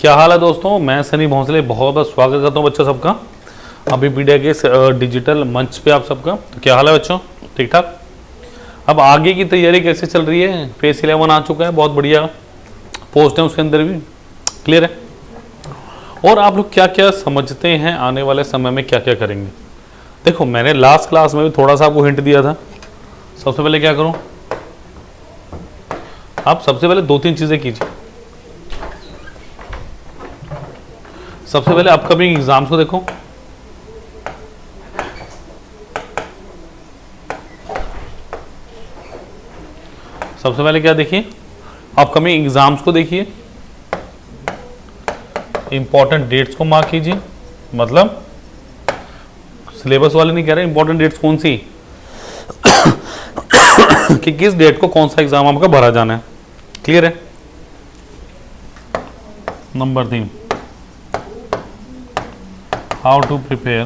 क्या हाल है दोस्तों, मैं सनी भोंसले बहुत बहुत स्वागत करता हूँ बच्चों सबका अभी मीडिया के डिजिटल मंच पे आप सबका। तो क्या हाल है बच्चों, ठीक ठाक। अब आगे की तैयारी कैसे चल रही है? फेस 11 आ चुका है, बहुत बढ़िया पोस्ट है उसके अंदर भी, क्लियर है। और आप लोग क्या क्या समझते हैं आने वाले समय में क्या क्या करेंगे? देखो, मैंने लास्ट क्लास में भी थोड़ा सा आपको हिंट दिया था। सबसे पहले क्या करूँ, आप सबसे पहले 2-3 चीज़ें कीजिए। सबसे पहले अपकमिंग एग्जाम्स को देखो, सबसे पहले क्या देखिए, अपकमिंग एग्जाम्स को देखिए, इंपॉर्टेंट डेट्स को मार्क कीजिए। मतलब सिलेबस वाले नहीं कह रहे, इंपॉर्टेंट डेट्स कौन सी कि किस डेट को कौन सा एग्जाम आपका भरा जाना है, क्लियर है। Number 3, how to prepare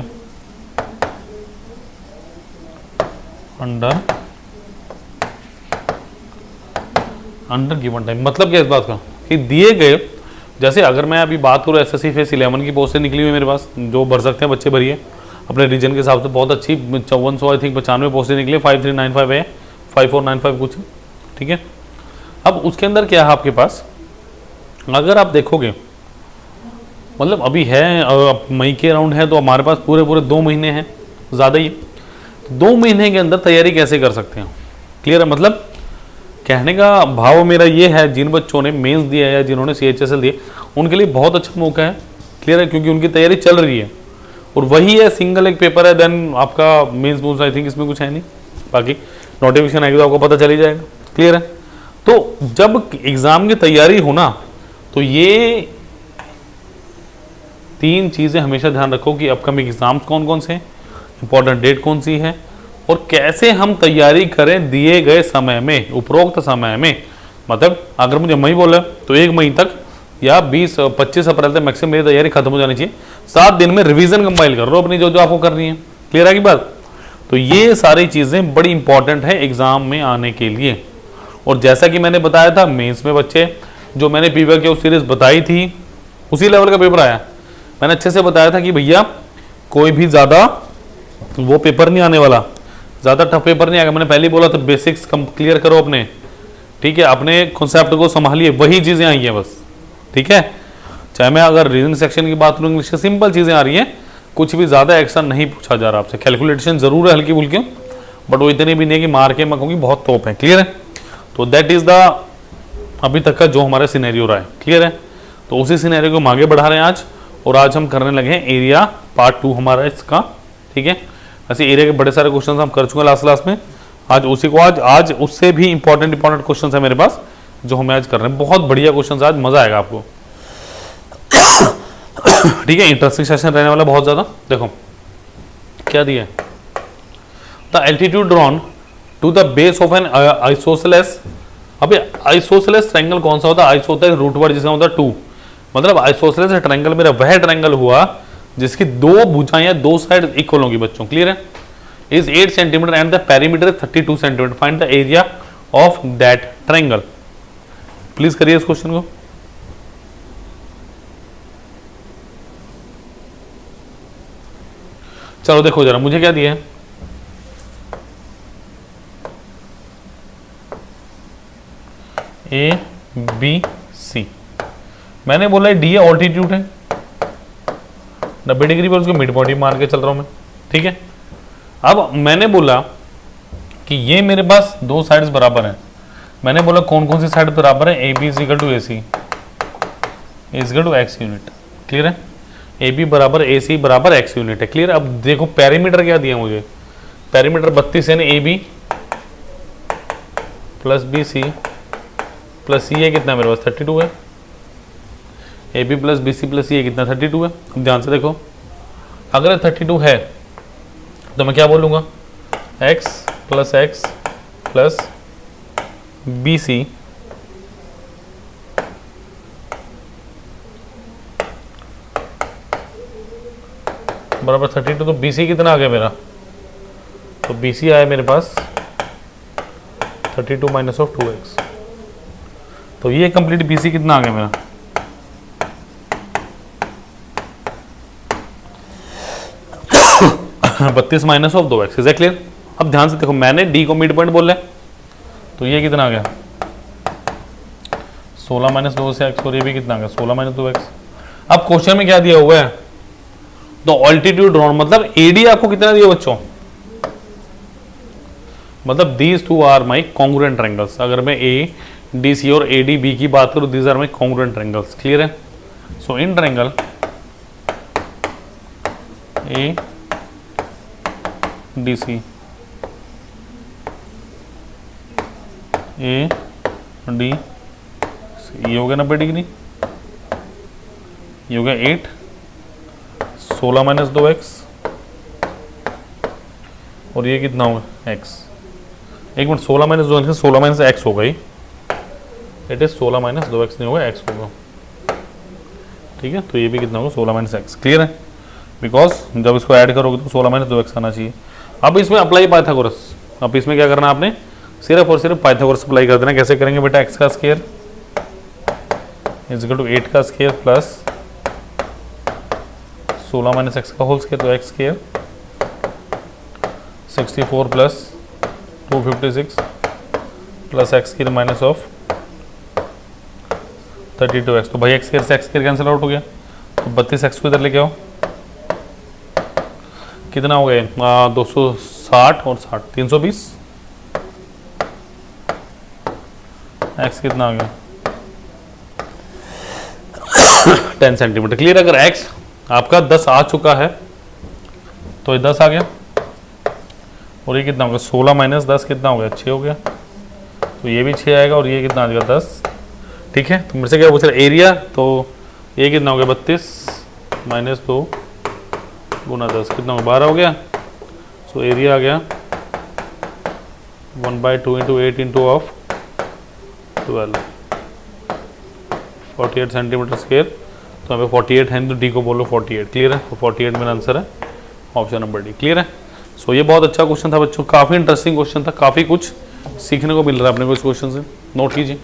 under given time. मतलब क्या इस बात का कि दिए गए, जैसे अगर मैं अभी बात करूँ एसएससी फेस 11 की पोस्टें निकली हुई मेरे पास, जो भर सकते हैं बच्चे भरिए अपने रीजन के हिसाब से, बहुत अच्छी 5400 आई थिंक 95 पोस्टें निकली, 5395 है, 5495 कुछ, ठीक है। अब उसके अंदर क्या है आपके पास, अगर आप देखोगे मतलब अभी है मई के अराउंड है, तो हमारे पास पूरे 2 महीने हैं, ज़्यादा ही। 2 महीने के अंदर तैयारी कैसे कर सकते हैं, क्लियर है। मतलब कहने का भाव मेरा ये है, जिन बच्चों ने मेंस दिया है या जिन्होंने CHSL दिए, उनके लिए बहुत अच्छा मौका है, क्लियर है, क्योंकि उनकी तैयारी चल रही है और वही है, सिंगल एक पेपर है, देन आपका मेंस मूव्स, आई थिंक इसमें कुछ है नहीं, बाकी नोटिफिकेशन आएगी तो आपको पता चल ही जाएगा, क्लियर है। तो जब एग्ज़ाम की तैयारी हो ना, तो ये 3 चीज़ें हमेशा ध्यान रखो कि अपकमिंग एग्जाम्स कौन कौन से हैं, इंपॉर्टेंट डेट कौन सी है, और कैसे हम तैयारी करें दिए गए समय में, उपरोक्त समय में। मतलब अगर मुझे मई बोला तो 1 मई तक या 25 अप्रैल तक मैक्सिमम मेरी तैयारी खत्म हो जानी चाहिए। 7 दिन में रिवीजन कंपाइल कर लो अपनी, जो जो आपको करनी है, क्लियर है की बात। तो ये सारी चीज़ें बड़ी इंपॉर्टेंट है एग्जाम में आने के लिए। और जैसा कि मैंने बताया था, मेंस में बच्चे जो मैंने PWQ सीरीज बताई थी उसी लेवल का पेपर आया। मैंने अच्छे से बताया था कि भैया कोई भी ज़्यादा वो पेपर नहीं आने वाला, ज़्यादा टफ पेपर नहीं आएगा। मैंने पहले ही बोला था, बेसिक्स कम क्लियर करो अपने, ठीक है, अपने कॉन्सेप्ट को संभालिए, वही चीज़ें आई हैं बस, ठीक है। चाहे मैं अगर रीजनिंग सेक्शन की बात करूँ, इंग्लिश की सिंपल चीज़ें आ रही हैं, कुछ भी ज़्यादा एक्शन नहीं पूछा जा रहा आपसे। कैलकुलेशन ज़रूर है हल्की फुल्की, बट वो इतनी भी नहीं कि मार के मैं कहूँगी बहुत टॉप है, क्लियर है। तो दैट इज़ द अभी तक का जो हमारा सिनेरियो रहा है, क्लियर है। तो उसी सिनेरियो को हम आगे बढ़ा रहे हैं आज, और आज हम करने लगे हैं एरिया पार्ट 2 हमारा इसका, ठीक है। ऐसे एरिया के बड़े सारे क्वेश्चन हम कर चुके हैं लास्ट क्लास में। आज उसी को आज उससे भी इंपॉर्टेंट क्वेश्चन है मेरे पास, जो हमें आज कर रहे हैं। बहुत बढ़िया क्वेश्चन, आज मजा आएगा आपको, ठीक है। इंटरेस्टिंग सेशन रहने वाला बहुत ज्यादा। देखो क्या दिया है, the altitude drawn to the base of an isosceles. अबे आइसोसेलेस ट्रायंगल कौन सा होता है? आइसो होता है रूट वर्ड जिसका होता है 2, मतलब आइसोसेलेस ट्रायंगल मेरा वह ट्रायंगल हुआ जिसकी 2 भुजाएं 2 साइड इक्वल होंगी बच्चों, क्लियर है। Is 8 centimetre and the perimeter is 32 centimetre, find the area of that triangle. Please करिए इस क्वेश्चन को। चलो देखो जरा, मुझे क्या दिया है, ABC। मैंने बोला है D ऑल्टीट्यूड है, 90 डिग्री पर उसको मिड पॉइंट मान के चल रहा हूं मैं, ठीक है। अब मैंने बोला कि ये मेरे पास 2 साइड्स बराबर हैं। मैंने बोला कौन कौन सी साइड बराबर है, AB is equal to AC is equal to X unit, clear है। AB बराबर AC बराबर X यूनिट है, क्लियर। अब देखो पेरीमीटर क्या दिया मुझे, पेरीमीटर 32 है ना, AB plus BC plus C है कितना मेरे पास 32 है, AB plus BC plus C है कितना 32 है। अब ध्यान से देखो, अगर 32 है तो मैं क्या बोलूँगा, X प्लस BC बराबर 32। तो BC कितना आ गया मेरा, तो BC आया मेरे पास 32 माइनस ऑफ 2x। तो ये कंप्लीट BC कितना आ गया मेरा, 32 minus of 2x। Is clear? अब ध्यान से देखो, मैंने डी को मिड पॉइंट बोला है, तो ये कितना आ गया 16 माइनस 2 से x, और ये भी कितना आ गया 16 माइनस 2x। अब क्वेश्चन में क्या दिया हुआ है, तो ऑल्टीट्यूड ड्रॉन, मतलब एडी आपको कितना दिया बच्चों, मतलब these two are my congruent triangles. अगर मैं ए डी सी और ए डी बी की बात करूं, these are my congruent triangles. Clear है? So in triangle A D C, A D C, ये हो गया 90 डिग्री, ये हो गया 8, 16 माइनस 2x, और ये कितना होगा x। एक minute, 16 minus 2x, 16 minus x हो गई, इट इज 16 माइनस 2x नहीं होगा, x होगा। ठीक है, तो ये भी कितना होगा 16 माइनस x। क्लियर है? बिकॉज जब इसको ऐड करोगे तो 16 माइनस 2x आना चाहिए। अब इसमें अप्लाई पाइथागोरस, अब इसमें क्या करना है आपने, सिर्फ और सिर्फ पाइथागोरस अप्लाई कर देना। कैसे करेंगे बेटा, x का स्क्वायर इज इक्वल टू 8 का स्क्वायर प्लस 16 माइनस x का होल स्क्वायर, तो x square 64 plus 256 plus x square minus of 32x। तो भाई x स्क्वायर से x स्क्वायर कैंसिल आउट हो गया, तो 32x को इधर लेके आओ, कितना हो गया 260 और 60 320, x कितना आ गया 10 सेंटीमीटर। क्लियर? अगर x आपका 10 आ चुका है तो ये 10 आ गया, और ये कितना हो गया 16 माइनस 10 कितना हो गया 6 हो गया, तो ये भी 6 आएगा, और ये कितना आ जाएगा 10। ठीक है, तो मेरे से क्या पूछ रहा एरिया, तो ये कितना हो गया 32 माइनस 2 गुना 10 कितना हो गया 12 हो गया। सो एरिया आ गया 1/2 into 8 into of 12, 48 centimetre square. तो हमें 48 है, तो डी को बोलो 48। क्लियर है? तो 48 मेरा आंसर है, ऑप्शन नंबर डी। क्लियर है? सो ये बहुत अच्छा क्वेश्चन था बच्चों, काफ़ी इंटरेस्टिंग क्वेश्चन था, काफ़ी कुछ सीखने को मिल रहा है अपने को इस क्वेश्चन से। नोट कीजिए।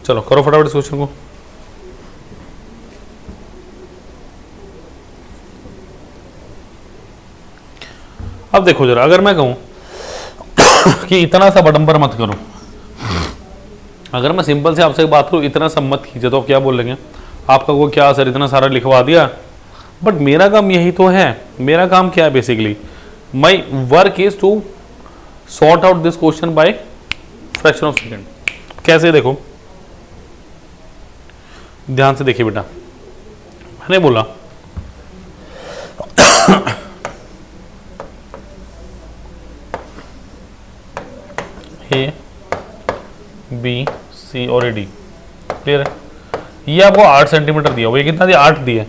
चलो करो फटाफट इस क्वेश्चन को। अब देखो जरा, अगर मैं कहूं कि इतना सा बटम्बर मत करो, अगर मैं सिंपल से आपसे एक बात करूं इतना सब मत कीजिए, तो आप क्या बोलेंगे, आपका को क्या सर इतना सारा लिखवा दिया। बट मेरा काम यही तो है, मेरा काम क्या है basically, my work is to sort out this question by fraction of second. कैसे देखो, ध्यान से देखिए बेटा, मैंने बोला ए बी सी और ए डी। क्लियर है? ये आपको 8 सेंटीमीटर दिया हुआ, ये कितना दिया 8 दिया।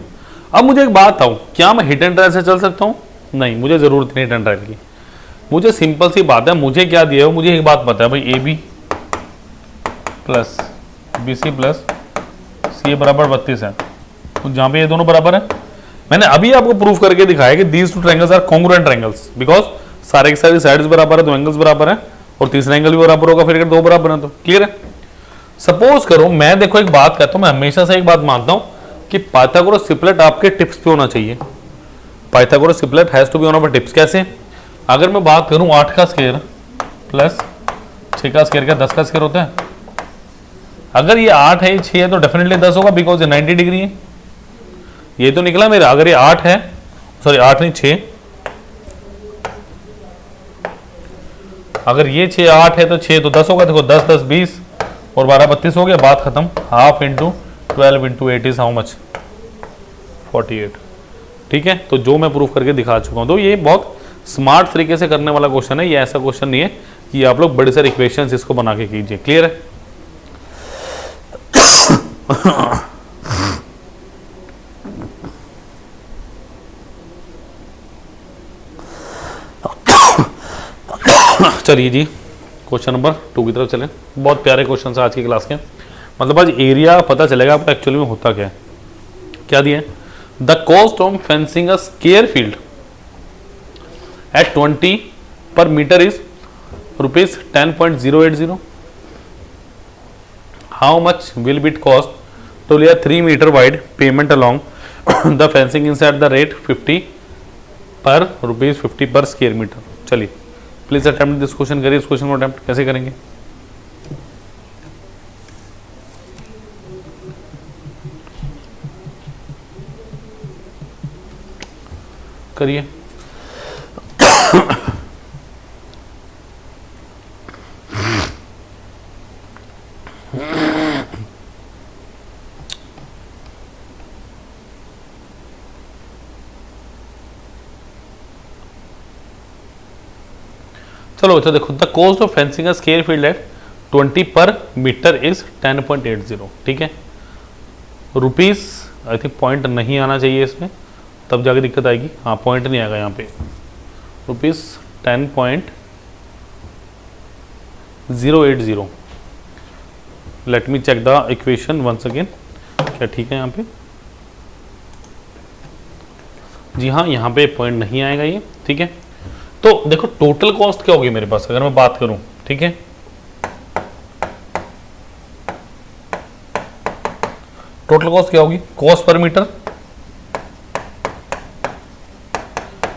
अब मुझे एक बात बताओ, क्या मैं हिट एंड ट्रायल से चल सकता हूं? नहीं, मुझे जरूरत नहीं हिट एंड ट्रायल की। मुझे सिंपल सी बात है, मुझे क्या दिया हो, मुझे एक बात पता है भाई, A B plus B C plus C बराबर 32 है, तो जहां पे ये दोनों बराबर है, मैंने अभी आपको प्रूफ करके दिखाया कि these two triangles are congruent triangles, because सारे के सारे साइड्स बराबर है, दो एंगल्स बराबर है, और तीसरा एंगल भी बराबर होगा, फिर अगर दो बराबर है तो। क्लियर है? सपोज करो मैं देखो एक बात कहता हूं, मैं हमेशा से एक बात मानता हूं कि पाइथागोरस ट्रिपलेट आपके टिप्स पे होना चाहिए। Pythagoras triplet has to be on our tips. कैसे? अगर मैं बात करूं 8 का स्क्वायर प्लस 6 का स्क्वायर, क्या 10 का स्क्वायर होता है? अगर ये 8 है, 6 है, तो डेफिनेटली 10 होगा, बिकॉज ये 90 डिग्री है। ये तो निकला मेरा, अगर ये 8 है, सॉरी 8 नहीं 6, अगर ये 6 8 है तो 6 तो 10 होगा। देखो 10 10 20 और 12 32 हो गया, बात खत्म। Half into 12 into 8 is how much 48। ठीक है, तो जो मैं प्रूफ करके दिखा चुका हूं, तो ये बहुत स्मार्ट तरीके से करने वाला क्वेश्चन है। ये ऐसा क्वेश्चन नहीं है कि आप लोग बड़े सारे इक्वेशंस इसको बना के कीजिए। क्लियर है? चलिए जी, क्वेश्चन नंबर 2 की तरफ चलें। बहुत प्यारे क्वेश्चन है आज की क्लास के, मतलब आज एरिया पता चलेगा आपको एक्चुअली में होता क्या है। क्या दिया है? The cost of fencing a square field at 20 per metre is rupees 10.080। How much will bit cost to lay 3 metre wide pavement along the fencing inside the rate 50 per ₹50 per square metre. चलिए please attempt this question, करिए इस question को attempt कैसे करेंगे। करिए। चलो अच्छा देखो, the cost of fencing a square field at 20 per metre is 10.80। ठीक है, रुपीस आई थिंक पॉइंट नहीं आना चाहिए इसमें, तब जाके दिक्कत आएगी। हाँ पॉइंट नहीं आएगा यहाँ पे। Rupees 10.080। Let me check the equation once again, क्या ठीक है यहाँ पे? जी हाँ, यहाँ पे पॉइंट नहीं आएगा ये। ठीक है, तो देखो टोटल कॉस्ट क्या होगी मेरे पास अगर मैं बात करूं। ठीक है, टोटल कॉस्ट क्या होगी? Cost per metre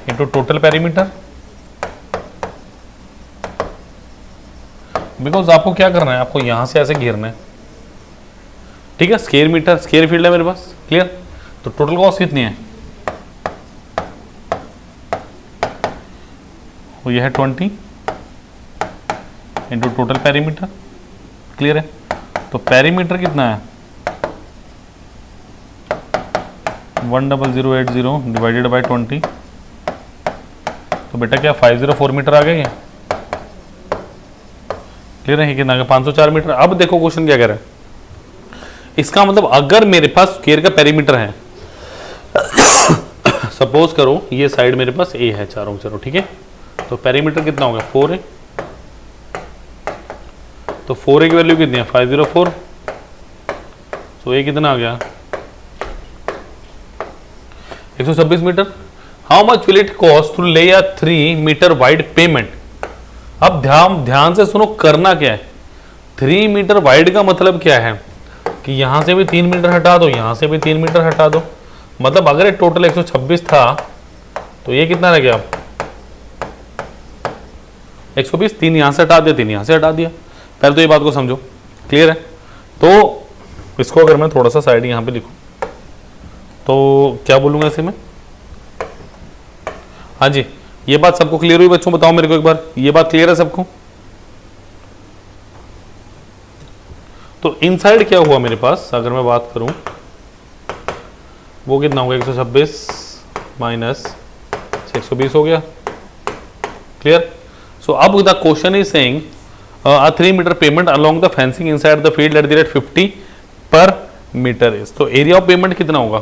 into total perimeter. Because आपको क्या करना है, आपको यहां से ऐसे घेरना है। ठीक है, स्क्वायर मीटर स्क्वायर फील्ड है मेरे पास, क्लियर। तो टोटल कॉस्ट कितनी है? वो ये है 20 इंटू टोटल पेरीमीटर, क्लियर है। तो पेरीमीटर कितना है? 10080 डिवाइडेड बाई 20, तो बेटा क्या 504 मीटर आ गया, क्लियर है। कितना आ गया? 504 मीटर। अब देखो क्वेश्चन क्या कह रहा है, इसका मतलब अगर मेरे पास स्क्वायर का पेरीमीटर है, सपोज करो ये साइड मेरे पास ए है चारों चारों, ठीक है, तो पेरीमीटर कितना होगा? 4 है। तो 4 की वैल्यू कितनी है? 504। तो ये कितना आ गया? 126 metre. How much will it cost to lay a 3 metre wide payment. अब ध्यान से सुनो, करना क्या है। 3 मीटर वाइड का मतलब क्या है कि यहां से भी 3 मीटर हटा दो, यहां से भी 3 मीटर हटा दो। मतलब अगर ये टोटल 126 था तो ये कितना रह गया? 120। 3 यहां से हटा दिया, 3 यहां से हटा दिया। पहले तो ये बात को समझो, क्लियर है। तो इसको अगर मैं थोड़ा सा साइड यहां पे लिखूं तो क्या बोलूंगा इसे मैं? हाँ जी, ये बात सबको क्लियर हुई बच्चों? बताओ मेरे को एक बार, ये बात क्लियर है सबको? तो इनसाइड क्या हुआ मेरे पास अगर मैं बात करूं, वो कितना होगा? 126 माइनस 120 हो गया, क्लियर। So अब the question is saying a 3 meter payment along the fencing inside the field at the rate 50 per meter is। तो एरिया ऑफ पेमेंट कितना होगा?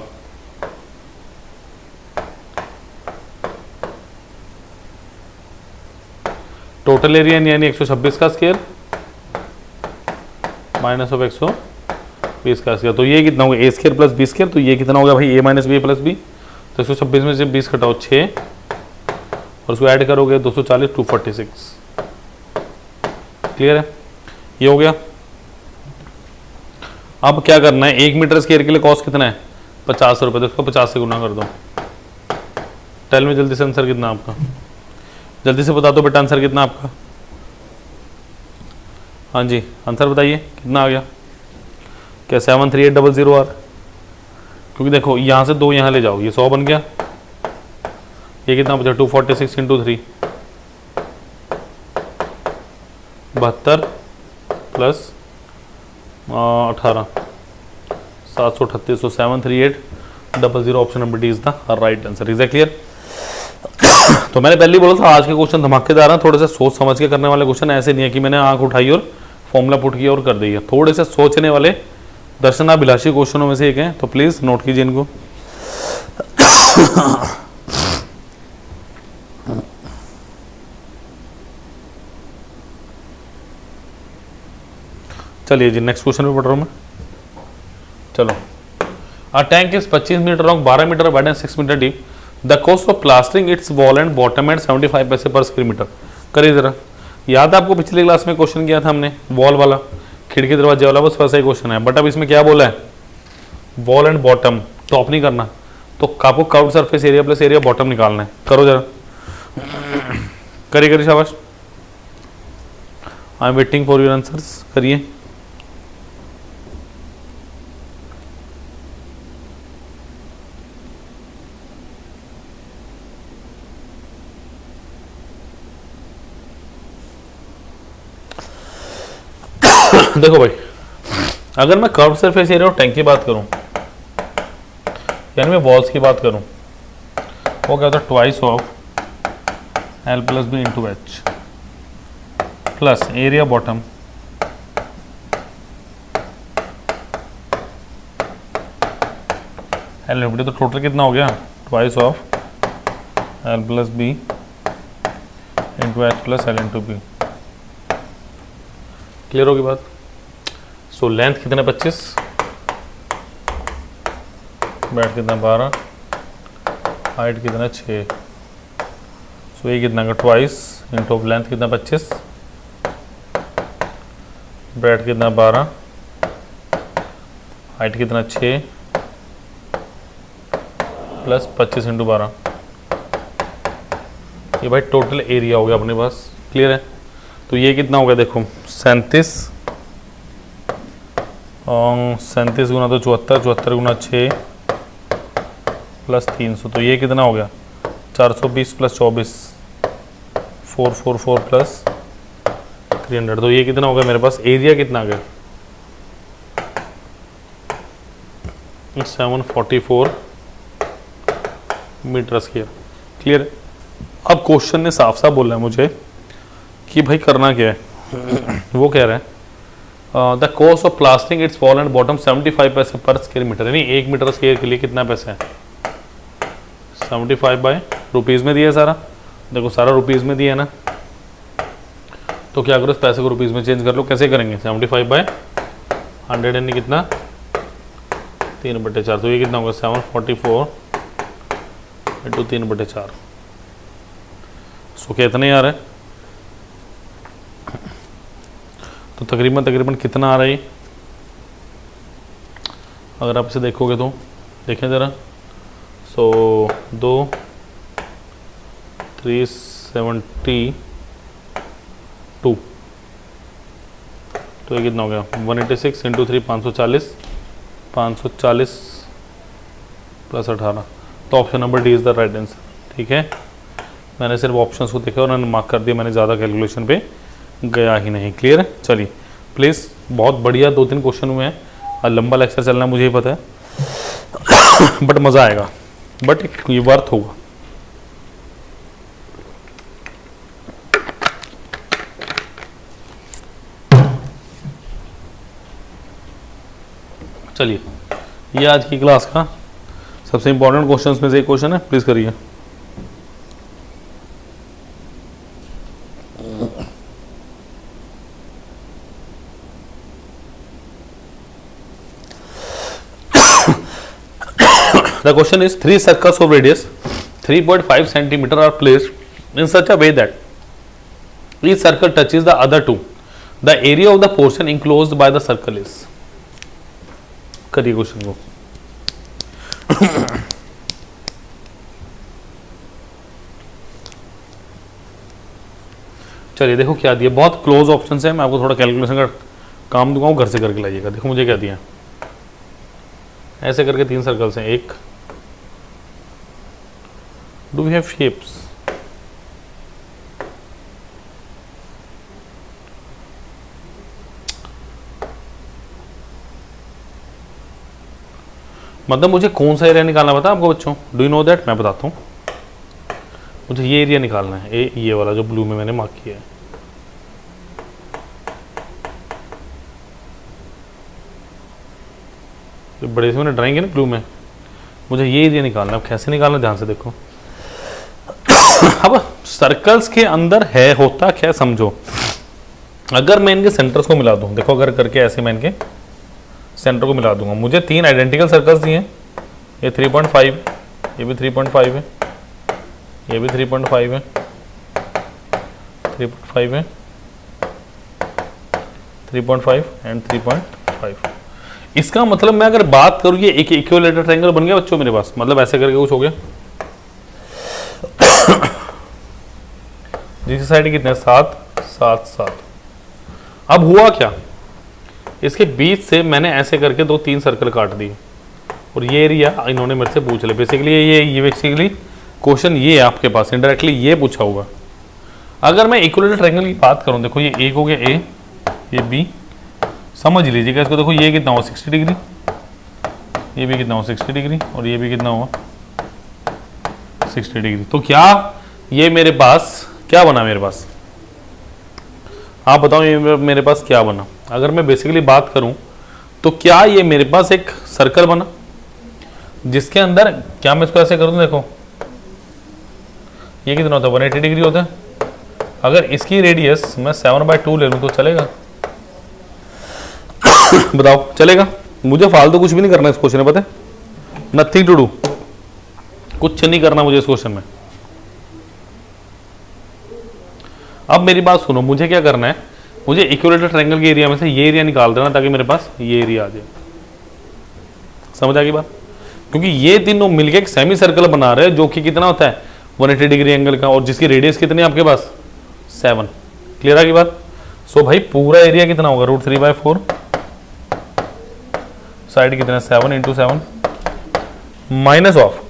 टोटल एरिया यानी 126 का स्क्वायर माइनस ऑफ 120 का स्क्वायर। तो ये कितना होगा? ए स्क्वायर प्लस बी स्क्वायर। तो ये कितना होगा भाई? ए माइनस बी प्लस बी। तो 126 में से 20 घटाओ 6 और उसको ऐड करोगे 240 246, क्लियर है। ये हो गया। अब क्या करना है, 1 मीटर स्क्वायर के लिए कॉस्ट कितना है? 50 रुपये। तो इसको 50 से गुना कर दो। टेल में जल्दी से आंसर कितना आपका? जल्दी से बता दो बेटा आंसर कितना आपका? हाँ जी आंसर बताइए कितना आ गया? क्या 73800 आर? क्योंकि देखो यहाँ से 2 यहाँ ले जाओ, ये 100 बन गया। ये कितना बचा? 246 into 3 72 plus 18 738। So 73800 option number D is the right answer. Is that clear? तो मैंने पहले बोला था आज के क्वेश्चन धमाकेदार हैं, थोड़े से सोच समझ के करने वाले क्वेश्चन। ऐसे नहीं है कि मैंने आंख उठाई और फॉर्मूला पुट किया और कर दिया। थोड़े से सोचने वाले दर्शनाभिलाषी क्वेश्चनों में से एक है, तो प्लीज नोट कीजिए इनको। चलिए जी नेक्स्ट क्वेश्चन पे पढ़ रहा हूं मैं। चलो, a tank is 25 metre long, 12 metre wide and 6 metre deep. The cost of plastering its wall and bottom at 75 paise पर स्क्वायर मीटर। करिए जरा, याद है आपको पिछले क्लास में क्वेश्चन किया था हमने वॉल वाला खिड़की दरवाजे वाला बस वैसा ही क्वेश्चन है, बट अब इसमें क्या बोला है, वॉल एंड बॉटम, टॉप नहीं करना, तो आपको curved surface area plus area bottom निकालना है। करो जरा, करिए करिए, शाबाश, I am waiting for your answers, करिए। देखो भाई, अगर मैं कर्व सरफेस एरिया और टैंक की बात करूं, यानी मैं वॉल्स की बात करूं, वो क्या होता है, twice of L plus B into H plus area bottom L into B, तो टोटल कितना हो गया, twice of L plus B into H plus L into B. Clear होगी बात? सो लेंथ कितना 25, बैठ कितना 12, हाइट कितना 6, सो ये कितना का ट्वाइस इंटू ऑफ लेंथ कितना 25, ब्रेड कितना 12, हाइट कितना 6 प्लस 25 इंटू 12, ये भाई टोटल एरिया हो गया अपने पास। क्लियर है? तो ये कितना हो गया, देखो 37 गुना तो 74, 74 गुना 6 प्लस 300, तो ये कितना हो गया 420 प्लस 24, 444 प्लस 300, तो ये कितना हो गया मेरे पास, एरिया कितना आ गया 744 मीटर स्क्वायर। क्लियर है? अब क्वेश्चन ने साफ साफ बोला है मुझे कि भाई करना क्या है, वो कह रहा है the cost of plastering its wall and bottom 75 paise पर स्क्वायर मीटर, यानी 1 मीटर स्क्वायर के लिए कितना पैसा है, 75 बाय रुपीज़ में दिया है सारा, देखो सारा रुपीज़ में दिया है ना, तो क्या करो इस पैसे को रुपीज़ में चेंज कर लो। कैसे करेंगे, 75 बाय 100 यानी कितना 3/4, तो ये कितना होगा 744 इंटू 3/4, सो कितने आ रहा है, तो तकरीबन कितना आ रहा है, अगर आप इसे देखोगे तो देखें ज़रा, सो 372, तो ये कितना हो गया 186 इंटू 3 540, 540 प्लस 18, तो option number D is the right answer. ठीक है, मैंने सिर्फ ऑप्शंस को देखा और मैंने मार्क कर दिया, मैंने ज़्यादा कैलकुलेशन पे गया ही नहीं। क्लियर है? चलिए प्लीज़, बहुत बढ़िया 2-3 क्वेश्चन हुए हैं, और लंबा लेक्चर चलना मुझे ही पता है बट मज़ा आएगा, बट ये वर्थ होगा। चलिए, ये आज की क्लास का सबसे इंपॉर्टेंट क्वेश्चंस में से एक क्वेश्चन है, प्लीज़ करिए। The question is 3 circles of radius 3.5 centimeter are placed in such a way that each circle touches the other two. The area of the portion enclosed by the circle is. करिए question को। चलिए देखो क्या दिया, बहुत close option है, मैं आपको थोड़ा कैलकुलेशन का काम दूंगा, घर से करके लाइएगा। देखो मुझे क्या दिया, ऐसे करके 3 सर्कल्स हैं, एक डू वी हैव शेप्स, मतलब मुझे कौन सा एरिया निकालना पता आपको बच्चों, डू यू नो दैट? मैं बताता हूँ, मुझे ये एरिया निकालना है, ये वाला जो ब्लू में मैंने मार्क किया है, जो बड़े से मैंने ड्राइंग है ना ब्लू में, मुझे ये एरिया निकालना है। अब कैसे निकालना, ध्यान से देखो अब सर्कल्स के अंदर है होता क्या समझो, अगर मैं इनके सेंटर्स को मिला दूं, देखो अगर करके ऐसे मैं इनके सेंटर को मिला दूंगा, मुझे 3 आइडेंटिकल सर्कल्स दिए, ये 3.5, ये भी 3.5 है, ये भी 3.5 है, 3.5 है, 3.5 एंड 3.5। इसका मतलब मैं अगर बात करूं ये एक इक्विलेटरल ट्रायंगल बन गया बच्चों मेरे पास, मतलब ऐसे करके कुछ हो गया। जिसकी साइड कितने 7 7 7। अब हुआ क्या, इसके बीच से मैंने ऐसे करके 2-3 सर्कल काट दिए और ये एरिया इन्होंने मेरे से पूछ लिया। बेसिकली ये बेसिकली क्वेश्चन ये है आपके पास, इनडायरेक्टली ये पूछा हुआ। अगर मैं इक्विलेटरल ट्रायंगल की बात करूं, देखो ये एक हो गया ए, ये बी, समझ लीजिएगा इसको। देखो ये कितना हुआ 60 डिग्री, ये भी कितना हुआ 60 डिग्री और ये भी कितना हुआ 60 डिग्री। तो क्या ये मेरे पास क्या बना, मेरे पास आप बताओ ये मेरे पास क्या बना। अगर मैं बेसिकली बात करूं तो क्या ये मेरे पास एक सर्कल बना जिसके अंदर, क्या मैं इसको ऐसे करूं, देखो ये कितना होता है 180 डिग्री होता है। अगर इसकी रेडियस मैं 7/2 ले लूं तो चलेगा? बताओ चलेगा? मुझे फालतू कुछ भी नहीं करना इस क्वेश्चन में, पता है, नथिंग टू डू, कुछ नहीं करना मुझे इस क्वेश्चन में। अब मेरी बात सुनो, मुझे क्या करना है, मुझे इक्विलेटरल ट्रायंगल के एरिया में से ये एरिया निकाल देना ताकि मेरे पास ये एरिया आ जाए। समझ आ गई बात? क्योंकि ये तीनों मिलके एक सेमी सर्कल बना रहे हैं जो कि कितना होता है 180 डिग्री एंगल का, और जिसकी रेडियस कितनी है आपके पास 7। क्लियर आ गई बात? सो भाई पूरा एरिया कितना होगा √3/4, साइड कितना 7 × 7 माइनस ऑफ,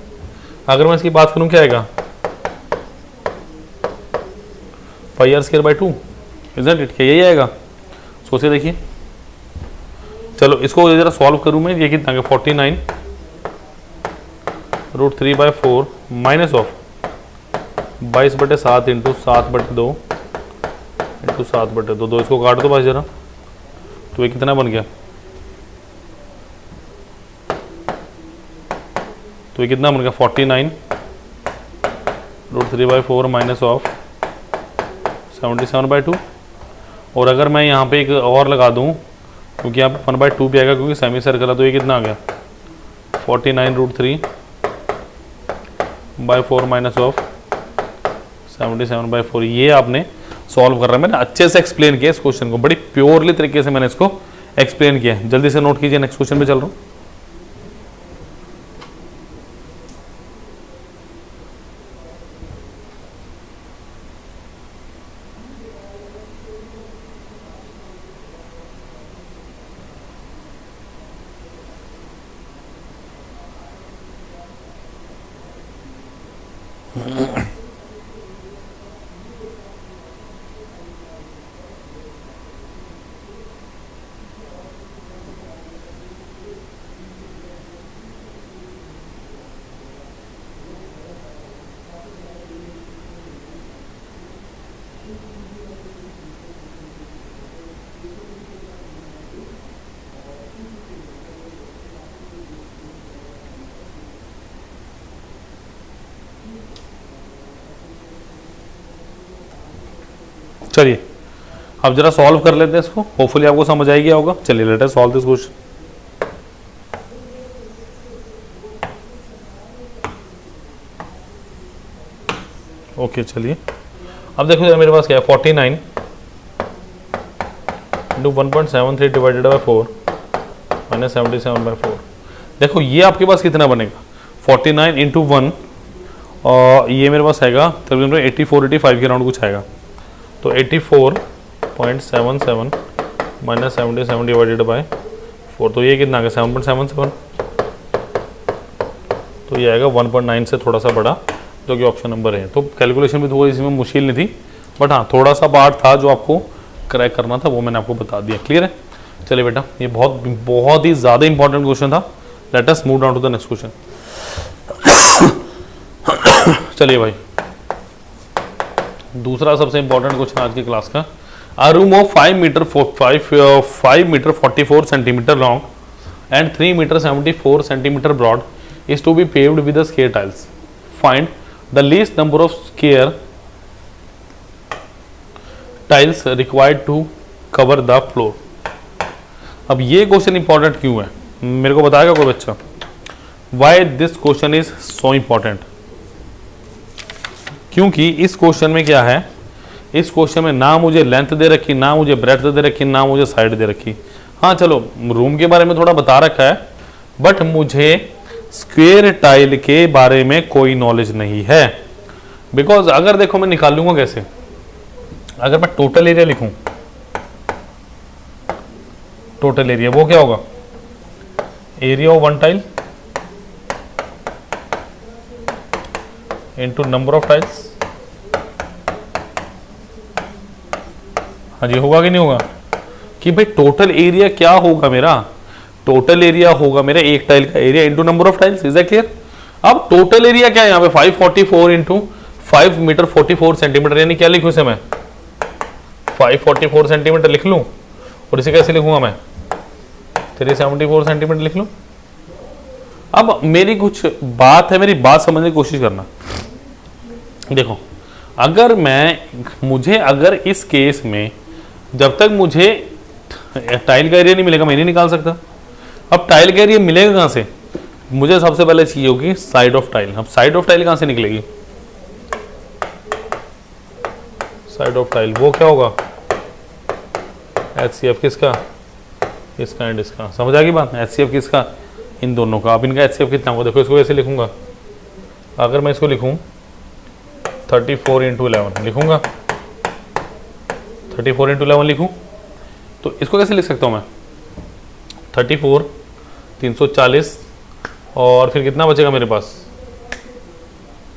अगर मैं इसकी बात करूं क्या आएगा πr²/2, इजंट इट? क्या यही आएगा? सोचिए देखिए, चलो इसको जरा सॉल्व करूं मैं। ये कितना 49 √3/4 माइनस ऑफ 22/7 × 7/2 × 7/2। दो इसको काट दो बस जरा, तो ये कितना बन गया, तो ये कितना बन गया 49 √3/4 माइनस ऑफ 77/2। और अगर मैं यहाँ पे एक और लगा दूँ, क्योंकि यहाँ पे 1/2 भी आएगा क्योंकि सेमी सर्कल है, तो ये कितना आ गया 49 √3/4 माइनस ऑफ 77/4। ये आपने सॉल्व कर रहा है, मैंने अच्छे से एक्सप्लेन किया इस क्वेश्चन को, बड़ी प्योरली तरीके से मैंने इसको एक्सप्लेन किया है। जल्दी से नोट कीजिए, नेक्स्ट क्वेश्चन पे चल रहा हूँ। चलिए अब जरा सॉल्व कर लेते हैं इसको, होपफुली आपको समझ आ गया होगा। चलिए let us solve this question. Okay चलिए अब देखो मेरे पास क्या है 49 × 1.73 डिवाइडेड बाय 4 माइनस 77/4। देखो ये आपके पास कितना बनेगा 49 × 1 और ये मेरे पास आएगा तकरीबन 84-85 के राउंड कुछ आएगा, तो 84.77 माइनस 77 डिवाइडेड बाय 4, तो ये कितना आ गया 7.77, तो ये आएगा 1.9 से थोड़ा सा बड़ा, जो कि ऑप्शन नंबर है। तो कैलकुलेशन भी थोड़ी इसमें मुश्किल नहीं थी, बट हाँ थोड़ा सा पार्ट था जो आपको क्रैक करना था, वो मैंने आपको बता दिया। क्लियर है? चलिए बेटा, ये बहुत ही ज़्यादा इंपॉर्टेंट क्वेश्चन था। Let us move down to the next question. चलिए भाई, दूसरा सबसे इंपॉर्टेंट क्वेश्चन आज की क्लास का। A room of 5 metre 44 centimetre long and 3 metre 74 centimetre broad is to be paved with the square tiles. Find the least number of square tiles required to cover the floor. अब ये question important क्यों है मेरे को बताएगा कोई बच्चा? Why this question is so important? क्योंकि इस क्वेश्चन में क्या है, इस क्वेश्चन में ना मुझे लेंथ दे रखी, ना मुझे ब्रेड्थ दे रखी, ना मुझे साइड दे रखी। हाँ चलो रूम के बारे में थोड़ा बता रखा है, बट मुझे स्क्वायर टाइल के बारे में कोई नॉलेज नहीं है। बिकॉज अगर देखो मैं निकालूंगा कैसे, अगर मैं टोटल एरिया लिखूं, टोटल एरिया वो क्या होगा, area of one tile into number of tiles. हाँ जी, होगा कि नहीं होगा कि भाई टोटल एरिया क्या होगा मेरा, टोटल एरिया होगा मेरा एक टाइल का area into number of tiles. Is that clear? अब टोटल एरिया क्या है यहाँ पे 544 इंटू 5 मीटर 44 सेंटीमीटर, यानी क्या लिखूं इसे मैं 544 सेंटीमीटर लिख लूं, और इसे कैसे लिखूंगा मैं 374 सेंटीमीटर लिख लूं। अब मेरी कुछ बात है, मेरी बात समझने की कोशिश करना। देखो अगर मुझे अगर इस केस में जब तक मुझे टाइल का एरिया नहीं मिलेगा मैं नहीं निकाल सकता। अब टाइल का एरिया मिलेगा कहां से, मुझे सबसे पहले चाहिए होगी साइड ऑफ टाइल। अब साइड ऑफ टाइल कहां से निकलेगी, साइड ऑफ टाइल वो क्या होगा, HCF किसका, इसका एंड इसका। समझ आ गई बात, HCF किसका, इन दोनों का। अब इनका HCF कितना होगा, देखो इसको कैसे लिखूंगा, अगर मैं इसको लिखूं 34 इंटू 11 लिखूंगा, 34 इंटू 11 लिखूं तो इसको कैसे लिख सकता हूं मैं 34 340 और फिर कितना बचेगा मेरे पास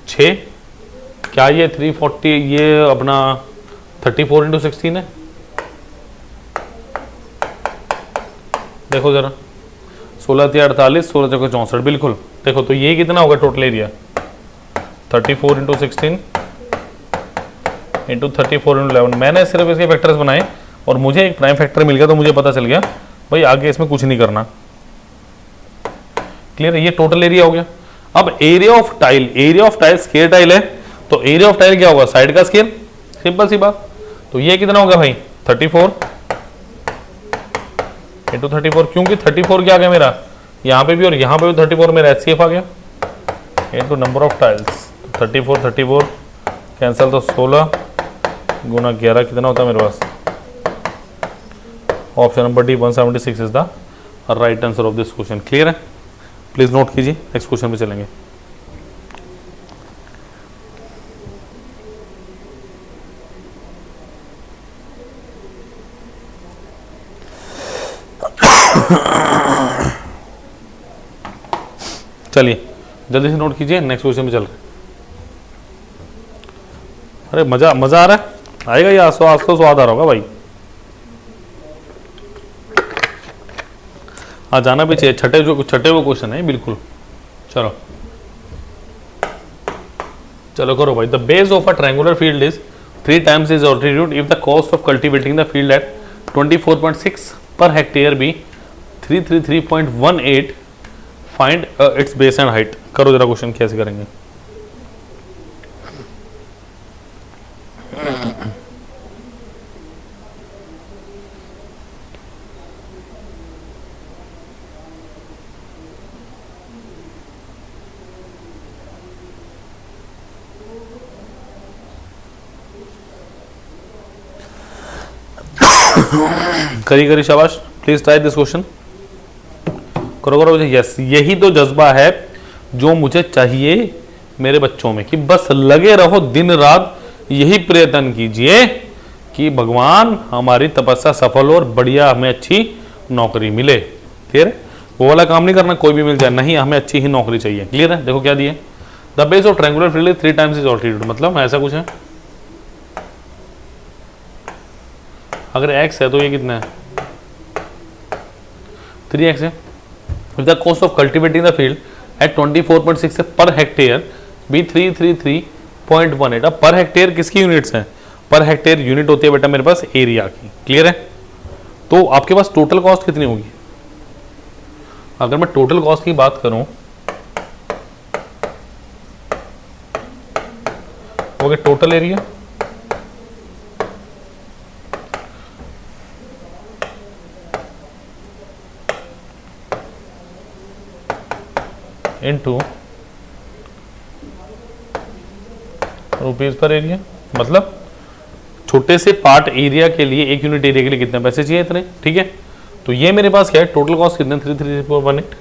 6, क्या ये 340, ये अपना 34 इंटू 16 है। देखो जरा 16 3 48, 16 3 64, बिल्कुल। देखो तो ये कितना होगा total area 34 into 16 into 34 into 11। मैंने सिर्फ इसके फैक्टर्स बनाए और मुझे एक प्राइम फैक्टर मिल गया, तो मुझे पता चल गया भाई आगे इसमें कुछ नहीं करना। क्लियर है, ये टोटल एरिया हो गया। अब area of tile, area of tile square tile है, तो एरिया ऑफ टाइल क्या होगा, साइड का स्क्वायर, सिंपल सी बात। तो ये कितना होगा भाई 34 इंटू 34, क्योंकि 34 क्या आ गया मेरा यहाँ पे भी और यहाँ पे भी 34 मेरा HCF आ गया, into number of tiles. 34 34 cancel, तो 16 गुना 11 कितना होता है मेरे पास, option number D 176 is the right answer of this question. Clear है, प्लीज नोट कीजिए, नेक्स्ट क्वेश्चन पे चलेंगे। चलिए जल्दी से नोट कीजिए, नेक्स्ट क्वेश्चन पे चल रहे। अरे मजा आ रहा है, आएगा या आज तो स्वाद आ रहा होगा भाई। हाँ जाना भी चाहिए, छठे वो क्वेश्चन है बिल्कुल। चलो चलो करो भाई। The base of a triangular field is 3 times its altitude if the cost of cultivating the field at 24.6 per hectare be 333.18, find its base and height। करो जरा क्वेश्चन कैसे करेंगे। करी शाबाश, प्लीज ट्राई दिस क्वेश्चन। करो yes, यही तो जज्बा है जो मुझे चाहिए मेरे बच्चों में, कि बस लगे रहो दिन रात, यही प्रयत्न कीजिए कि भगवान हमारी तपस्या सफल हो और बढ़िया हमें अच्छी नौकरी मिले। क्लियर है, वो वाला काम नहीं करना कोई भी मिल जाए, नहीं हमें अच्छी ही नौकरी चाहिए। क्लियर है, देखो क्या दिए, the base of triangular field 3 times its altitude, मतलब ऐसा कुछ है। अगर x है तो ये कितना है 3x है। If the cost of cultivating the field at 24.6 per hectare भी 333.18। अब पर हेक्टेयर किसकी यूनिट्स हैं, पर हेक्टेयर यूनिट होती है बेटा मेरे पास एरिया की। क्लियर है, तो आपके पास टोटल कॉस्ट कितनी होगी, अगर मैं टोटल कॉस्ट की बात करूं हो गया total area into rupees per area, मतलब छोटे से पार्ट एरिया के लिए, एक यूनिट एरिया के लिए कितने पैसे चाहिए, इतने, ठीक है। तो ये मेरे पास क्या है, टोटल कॉस्ट कितने, 33418।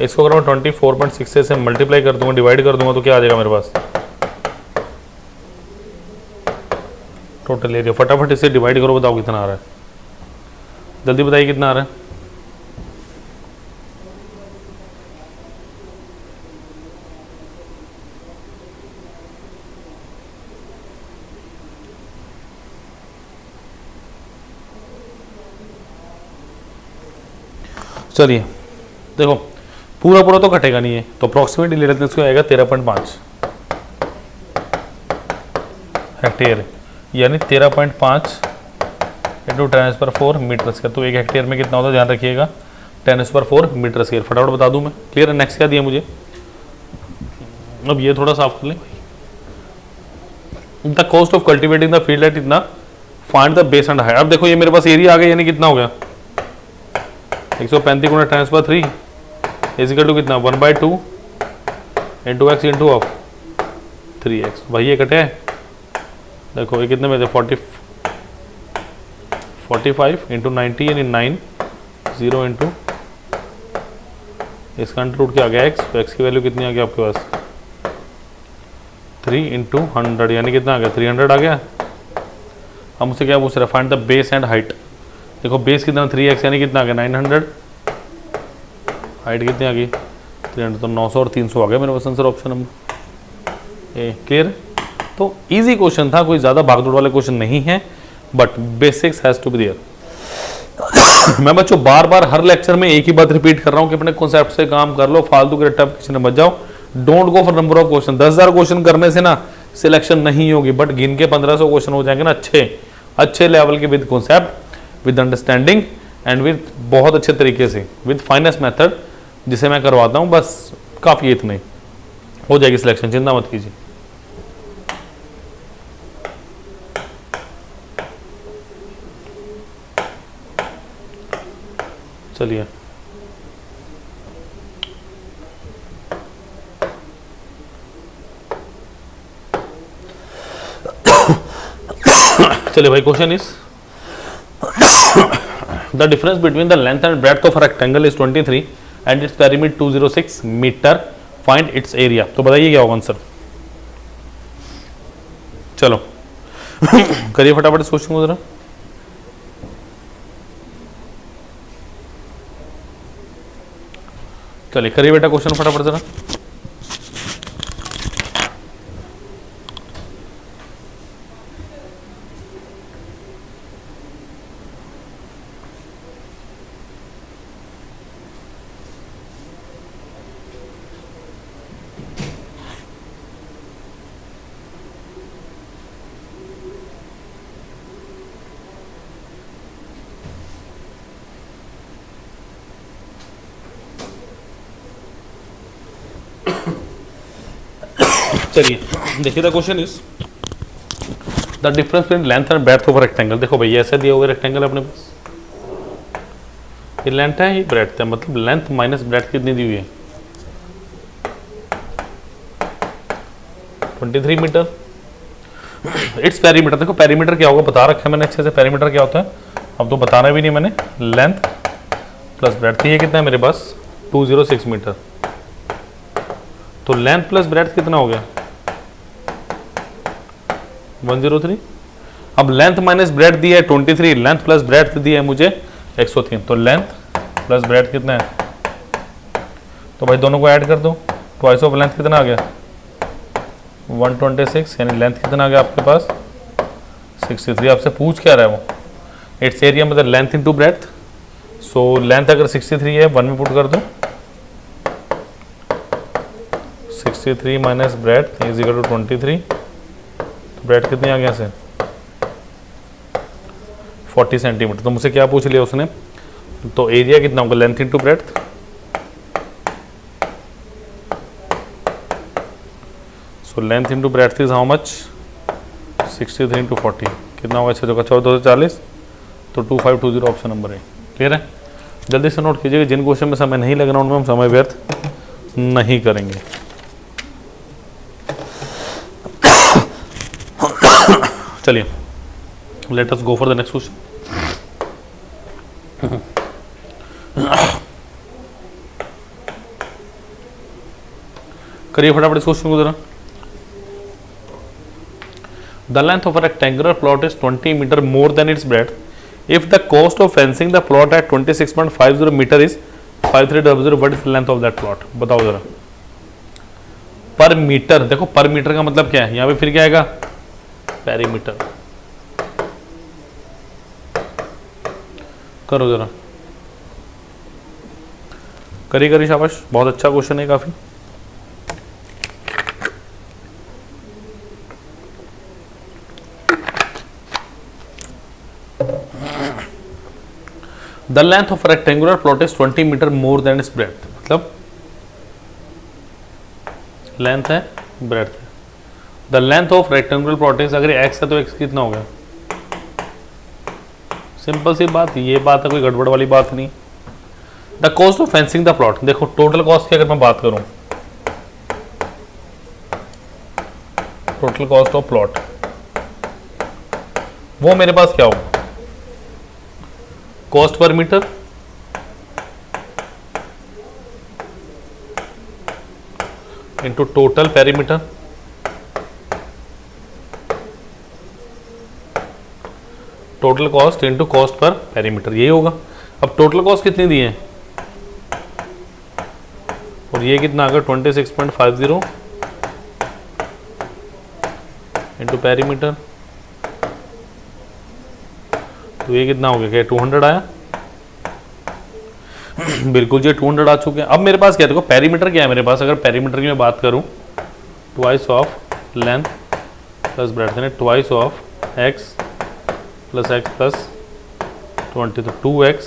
इसको अगर मैं 24.6 से मल्टीप्लाई कर दूंगा, डिवाइड कर दूंगा, तो क्या आ जाएगा मेरे पास टोटल एरिया। फटाफट इसे डिवाइड करो, बताओ कितना आ रहा है, जल्दी बताइए कितना आ रहा है। चलिए देखो, पूरा पूरा तो कटेगा नहीं है, तो अप्रोक्सीमेटली ले लेते हैं, इसको आएगा 13.5 हेक्टेयर, यानी 13.5 इंटू 10⁻⁴ मीटर स्क्वायर। तो एक हेक्टेयर में कितना होता है, ध्यान रखिएगा, 10⁻⁴ मीटर स्क्वायर। फटाफट बता दूं मैं, क्लियर है। नेक्स्ट क्या दिया मुझे, अब ये थोड़ा साफ कर लें। The cost of cultivating the field at इतना, find the base and height. अब देखो ये मेरे पास एरिया आ गया, यानी कितना हो गया 135 गुणा 10⁻³ इजिकल टू कितना 1/2 into x into of 3x। भाई ये कटे है, देखो ये कितने में थे 45 इंटू 90 यानी 9, 0 इंटू इसका अंडर रूट क्या आ गया x, तो x की वैल्यू कितनी आ गई आपके पास 3 इंटू 100 यानी कितना आ गया 300 आ गया। हम मुझसे क्या पूछ रहे हैं, find the base and height. देखो बेस कितना 3x यानी कितना आ गया 900, हाइट कितनी आ गई 300, तो 900 और 300 आ गया मेरे पास answer option number A. Clear. तो इजी क्वेश्चन था, कोई ज़्यादा भागदौड़ वाले क्वेश्चन नहीं है, but basics has to be there. मैं बच्चों बार बार हर लेक्चर में एक ही बात रिपीट कर रहा हूँ कि अपने कॉन्सेप्ट से काम कर लो, फालतू के रट्टा किसी में मत जाओ। Don't go for number of question. 10,000 question करने से ना सिलेक्शन नहीं होगी, बट गिन के 1500 क्वेश्चन हो जाएंगे ना अच्छे लेवल के, with concept, with understanding and with बहुत अच्छे तरीके से, विद फाइनेस्ट मेथड जिसे मैं करवाता हूँ। बस काफ़ी इतना ही हो जाएगी सिलेक्शन, चिंता मत कीजिए। चलिए चलिए भाई, question is the difference between the length and breadth of rectangle is 23 and its perimeter 206 metre, find its area. तो बताइए क्या होगा आंसर। चलो करिए फटाफट इस क्वेश्चन को जरा। चलिए करिए बेटा क्वेश्चन फटाफट जरा। चलिए देखिए, the question is the difference between length and breadth of rectangle. देखो भैया ऐसे दिया हुआ रेक्टेंगल अपने पास, ये लेंथ है ये ब्रेड्थ है, मतलब लेंथ माइनस ब्रेड्थ कितनी दी हुई है 23 मीटर। इट्स पेरीमीटर, देखो पेरीमीटर क्या होगा बता रखा है मैंने अच्छे से, पेरीमीटर क्या होता है अब तो बताना भी नहीं मैंने। लेंथ प्लस ब्रेड्थ, ये कितना है मेरे पास 206 मीटर, तो लेंथ प्लस ब्रेड्थ कितना हो गया 103। अब लेंथ माइनस ब्रेड्थ दिया है 23, लेंथ प्लस ब्रेड्थ दिया है मुझे 103, तो लेंथ प्लस ब्रेड्थ कितना है, तो भाई दोनों को ऐड कर दो, ट्वाइस ऑफ लेंथ कितना आ गया 126, यानी लेंथ कितना आ गया आपके पास 63। आपसे पूछ क्या रहा है वो, इट्स एरिया मतलब length into breadth. So length अगर 63 है 1 में पुट कर दो, 63 minus breadth is equal to 23, तो ब्रेड्थ कितनी आ गया से 40 सेंटीमीटर। तो मुझसे क्या पूछ लिया उसने, तो एरिया कितना होगा length into breadth, so length into breadth is how much 63 into 40 कितना होगा 6 चौका 240, तो 2520 ऑप्शन नंबर है। क्लियर है। जल्दी से नोट कीजिएगा, जिन क्वेश्चन में समय नहीं लग रहा उनमें हम समय व्यर्थ नहीं करेंगे। चलिए let us go for the next question. करिए फटाफट इस क्वेश्चन को जरा। The length of a rectangular plot is 20 metre more than its breadth if the cost of fencing the plot at 26.50 metre is 5300, what is the length of that plot? बताओ जरा। पर metre, देखो पर metre का मतलब क्या है, यहां पे फिर क्या आएगा? पेरीमीटर। करो जरा, करिए शाबाश, बहुत अच्छा क्वेश्चन है काफी। The length of rectangular plot is 20 metre more than its breadth, मतलब लेंथ है ब्रेड्थ है। The length of rectangular plot is, अगर एक्स है तो एक्स कितना हो गया? सिंपल सी बात, ये बात है, कोई गड़बड़ वाली बात नहीं। The cost of fencing the plot, देखो टोटल कॉस्ट की अगर मैं बात करूं, टोटल कॉस्ट ऑफ प्लॉट, वो मेरे पास क्या होगा? Cost per metre into total perimeter total cost into cost per perimeter, यही होगा। अब टोटल कॉस्ट कितनी दी है और ये कितना आ गया? 26.50 इंटू पेरीमीटर, तो ये कितना हो गया? क्या 200 आया? बिल्कुल जी 200 आ चुके हैं। अब मेरे पास क्या देखो पेरीमीटर क्या है मेरे पास, अगर पेरीमीटर की मैं बात करूं, twice of length plus breadth, यानी twice of X plus X plus 20, तो 2x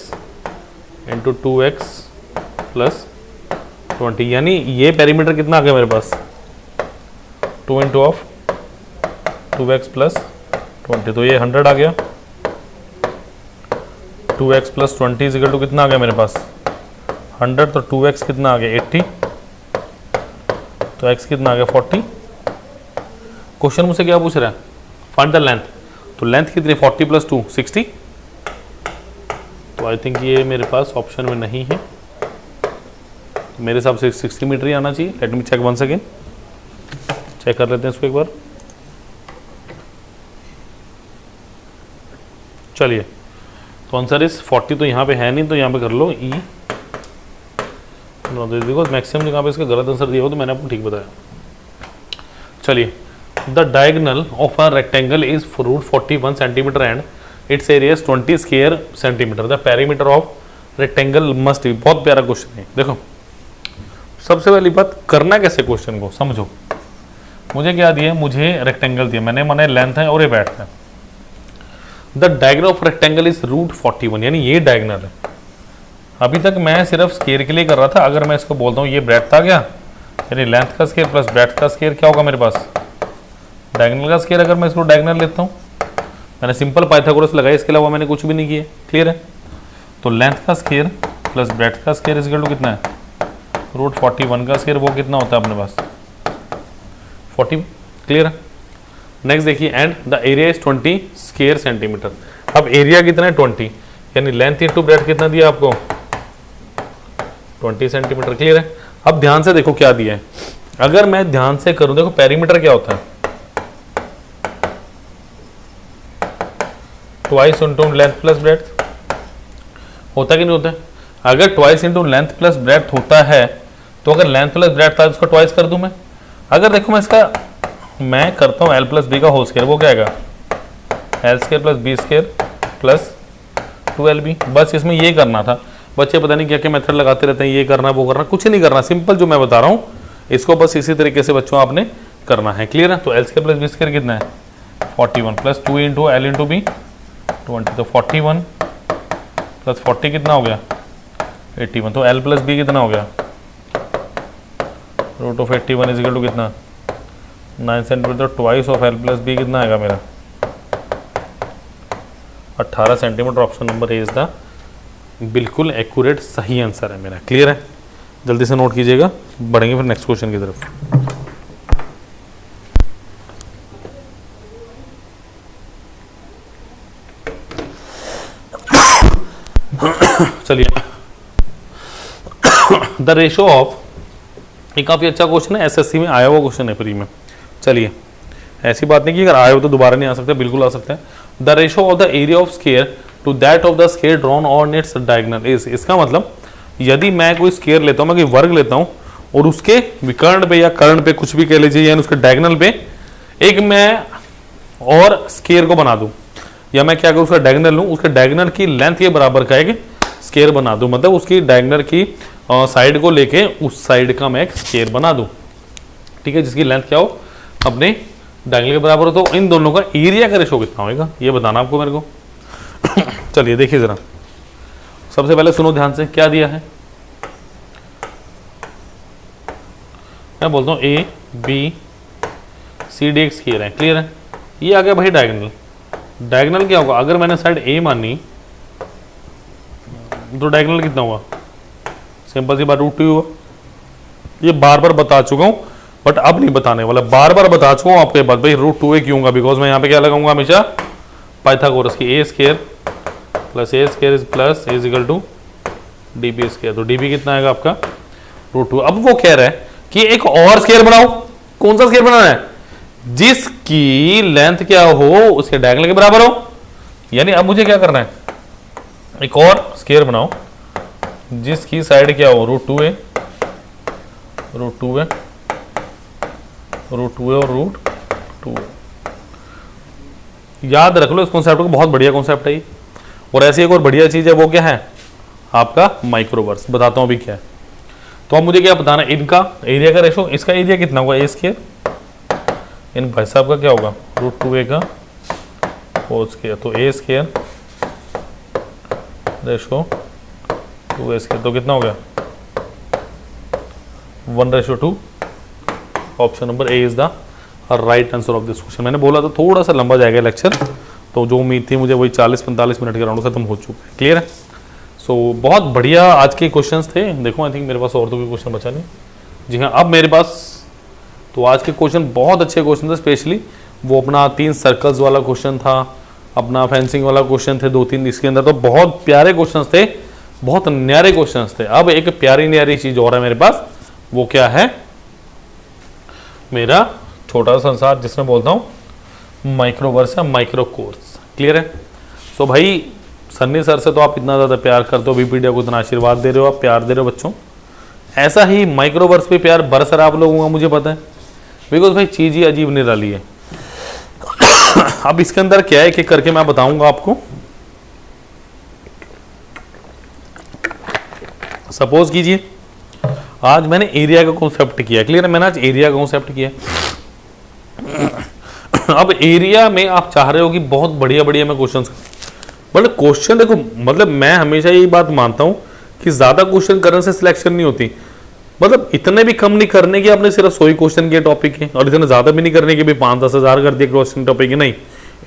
इंटू 2x प्लस 20, यानी ये पेरीमीटर कितना आ गया मेरे पास? 2 इंटू ऑफ 2x प्लस 20, तो ये 100 आ गया। 2x प्लस 20 इजिकल टू कितना आ गया मेरे पास? 100, तो 2x कितना आ गया? 80, तो x कितना आ गया? 40। क्वेश्चन मुझसे क्या पूछ रहा है? फाइंड द लेंथ, तो लेंथ कितनी? 40 प्लस 2 60, तो आई थिंक ये मेरे पास ऑप्शन में नहीं है, मेरे हिसाब से 60 मीटर ही आना चाहिए। Let me check once again, check कर लेते हैं इसको एक बार। चलिए, तो आंसर इज 40, तो यहाँ पे है नहीं, तो यहाँ पे कर लो ई। देखो मैक्सिमम जगह पे इसका गलत आंसर दिया हो, तो मैंने आपको ठीक बताया। चलिए, the diagonal of a rectangle is root 41 centimetre and its area 20 square centimetre, the perimeter of rectangle must be. बहुत प्यारा क्वेश्चन है। देखो सबसे पहली बात, करना कैसे क्वेश्चन को समझो। मुझे क्या दिया? मुझे रेक्टेंगल दिया, मैंने माने लेंथ है और ये ब्रेड्थ है। The diagonal of rectangle is root 41, यानी ये डायगोनल है। अभी तक मैं सिर्फ स्क्वायर के लिए कर रहा था, अगर मैं इसको बोलता हूँ ये ब्रेड्थ आ गया, यानी लेंथ का स्क्वायर प्लस ब्रेड्थ का स्क्वायर क्या होगा मेरे पास? डायगोनल का स्क्वायर। अगर मैं इसको डायगोनल लेता हूँ, मैंने सिंपल पाइथागोरस लगाया, इसके अलावा मैंने कुछ भी नहीं किया। क्लियर है? तो लेंथ का स्क्वायर प्लस ब्रेड्थ का स्क्वायर इक्वल टू कितना है? रूट 41 का स्क्वायर, वो कितना होता है अपने पास? 40। क्लियर है? नेक्स्ट देखिए, and the area is 20 square centimetre. अब एरिया कितना है? 20, यानी लेंथ इंटू ब्रेड्थ कितना दिया आपको? 20 सेंटीमीटर। क्लियर है? अब ध्यान से देखो क्या दिया है। अगर मैं ध्यान से करूं, देखो पेरीमीटर क्या होता है? Twice into length plus breadth होता कि नहीं होता है? अगर twice into length plus breadth होता है, तो अगर लेंथ प्लस ब्रेड्थ था, उसको ट्वाइस कर दूं मैं। अगर देखो मैं करता हूँ एल प्लस बी का होल स्क्वायर, वो क्या आएगा? L square plus B square plus 2LB। बस इसमें ये करना था। बच्चे पता नहीं क्या क्या मेथड लगाते रहते हैं, ये करना वो करना, कुछ नहीं करना। सिंपल जो मैं बता रहा हूँ, इसको बस इसी तरीके से बच्चों आपने करना है। क्लियर है? तो L square plus B square कितना है? 41 plus 2 into L into B 20, तो 41 प्लस 40 कितना हो गया? 81, तो एल प्लस बी कितना हो गया? Root of 81 is equal to कितना? 9 centimetre. Twice of L plus B कितना आएगा मेरा? 18 centimetre. Option number A is the बिल्कुल एक्यूरेट सही आंसर है मेरा। क्लियर है? जल्दी से नोट कीजिएगा, बढ़ेंगे फिर नेक्स्ट क्वेश्चन की तरफ। चलिए, द रेशो ऑफ, ये काफी अच्छा क्वेश्चन है, एसएससी में आया हुआ क्वेश्चन है प्री में। चलिए, ऐसी बात नहीं कि अगर आए हो तो दोबारा नहीं आ सकते, बिल्कुल आ सकते हैं। The ratio of the area of square to that of the square drawn on its diagonal is, इसका मतलब यदि मैं कोई स्क्वायर लेता हूं, मैं कोई वर्ग लेता हूं और उसके विकर्ण पे या कर्ण पे कुछ भी कह लीजिए, यानी उसके डायगोनल पे एक मैं और स्क्वायर को बना दूं, या मैं क्या करूं उसका डायगोनल लूं, उसके डायगोनल की लेंथ के बराबर का एक स्क्वायर बना दूं, मतलब उसकी डायगोनल की साइड को लेके उस साइड का मैं एक स्क्वायर बना दूं, ठीक है, जिसकी लेंथ क्या हो, अपने डायगोनल के बराबर हो। तो इन दोनों का एरिया का रेशो कितना होगा ये बताना आपको मेरे को। चलिए देखिए जरा, सबसे पहले सुनो ध्यान से, क्या दिया है, मैं बोलता हूं ए बी सी डी एक स्क्वायर है, क्लियर है। ये आ गया भाई डायगोनल, डायगोनल क्या होगा, अगर मैंने साइड ए मानी तो डायगोनल कितना हुआ, सिंपल सी बात √2 हुआ। ये बार बार बता चुका हूं बट अब नहीं बताने वाला, बार बार बता चुका हूं आपके बाद भाई √2 क्यों होगा, बिकॉज मैं यहाँ पे क्या लगाऊंगा हमेशा, पाइथागोरस की A square plus A square is plus A is equal to D B square. तो डी बी कितना आएगा आपका √2। अब वो कह रहा है कि एक और स्क्वायर बनाओ, कौन सा स्क्वायर बनाना है, जिसकी लेंथ क्या हो उसके डायगोनल के बराबर हो। यानी अब मुझे क्या करना है, एक और स्क्वायर बनाओ जिसकी साइड क्या हो √2 है, √2 है, √2 है और √2 है। याद रख लो इस कॉन्सेप्ट को, बहुत बढ़िया कॉन्सेप्ट है ये। और ऐसी एक और बढ़िया चीज है, वो क्या है आपका माइक्रोवर्स, बताता हूं अभी क्या है। तो अब मुझे क्या बताना, इनका एरिया का रेशो, इसका एरिया कितना होगा ए स्क्वायर, इन भाई साहब का क्या होगा √2a का होल स्क्वायर, तो ए स्क्वायर रेशो 2a स्क्वायर, तो कितना हो गया 1:2। Option number A is the right answer of this question. मैंने बोला तो थोड़ा सा लंबा जाएगा लेक्चर, तो जो उम्मीद थी मुझे वही 40-45 मिनट के राउंड खत्म हो चुका है, क्लियर है। सो बहुत बढ़िया आज के क्वेश्चंस थे। देखो आई थिंक मेरे पास और तो कोई क्वेश्चन बचा नहीं, जी हाँ अब मेरे पास, तो आज के क्वेश्चन बहुत अच्छे क्वेश्चन थे, स्पेशली वो अपना 3 सर्कल्स वाला क्वेश्चन था, अपना फेंसिंग वाला क्वेश्चन थे 2-3 इसके अंदर, तो बहुत प्यारे क्वेश्चन थे, बहुत न्यारे क्वेश्चन थे। अब एक प्यारी न्यारी चीज और है मेरे पास, वो क्या है, मेरा छोटा सा संसार जिसमें बोलता हूं माइक्रोवर्स या माइक्रो कोर्स, क्लियर है। सो भाई सन्नी सर से तो आप इतना ज्यादा प्यार करते हो, वीपीडिया को इतना आशीर्वाद दे रहे हो, आप प्यार दे रहे हो बच्चों, ऐसा ही माइक्रोवर्स पे प्यार बरसर आप लोगों का मुझे पता है, बिकॉज भाई चीज ही अजीब निराली है। अब इसके अंदर क्या है कि करके मैं बताऊंगा आपको। सपोज कीजिए आज मैंने एरिया का कॉन्सेप्ट किया, क्लियर है, मैंने आज एरिया का कॉन्सेप्ट किया। अब एरिया में आप चाह रहे हो कि बहुत बढ़िया बढ़िया मैं क्वेश्चन, मतलब क्वेश्चन देखो, मतलब मैं हमेशा यही बात मानता हूं कि ज्यादा क्वेश्चन करने से सिलेक्शन नहीं होती, मतलब इतने भी कम नहीं करने की आपने सिर्फ 100 क्वेश्चन के टॉपिक है, और इतने ज्यादा भी नहीं करने की भी 5-10 हजार कर दिए क्वेश्चन टॉपिक है, नहीं